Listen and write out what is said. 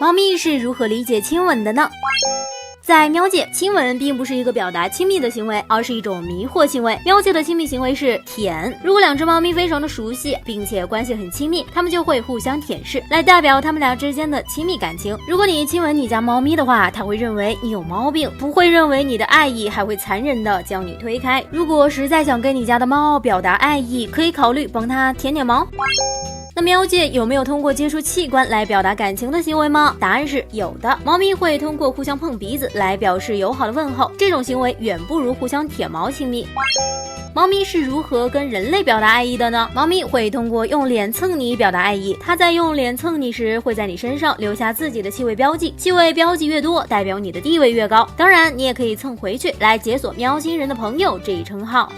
猫咪是如何理解亲吻的呢？在喵界，亲吻并不是一个表达亲密的行为，而是一种迷惑行为。喵界的亲密行为是舔。如果两只猫咪非常的熟悉，并且关系很亲密，它们就会互相舔舐，来代表它们俩之间的亲密感情。如果你亲吻你家猫咪的话，它会认为你有毛病，不会认为你的爱意，还会残忍的将你推开。如果实在想跟你家的猫表达爱意，可以考虑帮它舔舔毛。那喵界有没有通过接触器官来表达感情的行为吗？答案是有的。猫咪会通过互相碰鼻子来表示友好的问候，这种行为远不如互相舔毛亲密。猫咪是如何跟人类表达爱意的呢？猫咪会通过用脸蹭你表达爱意，它在用脸蹭你时，会在你身上留下自己的气味标记，气味标记越多，代表你的地位越高。当然，你也可以蹭回去来解锁喵星人的朋友这一称号。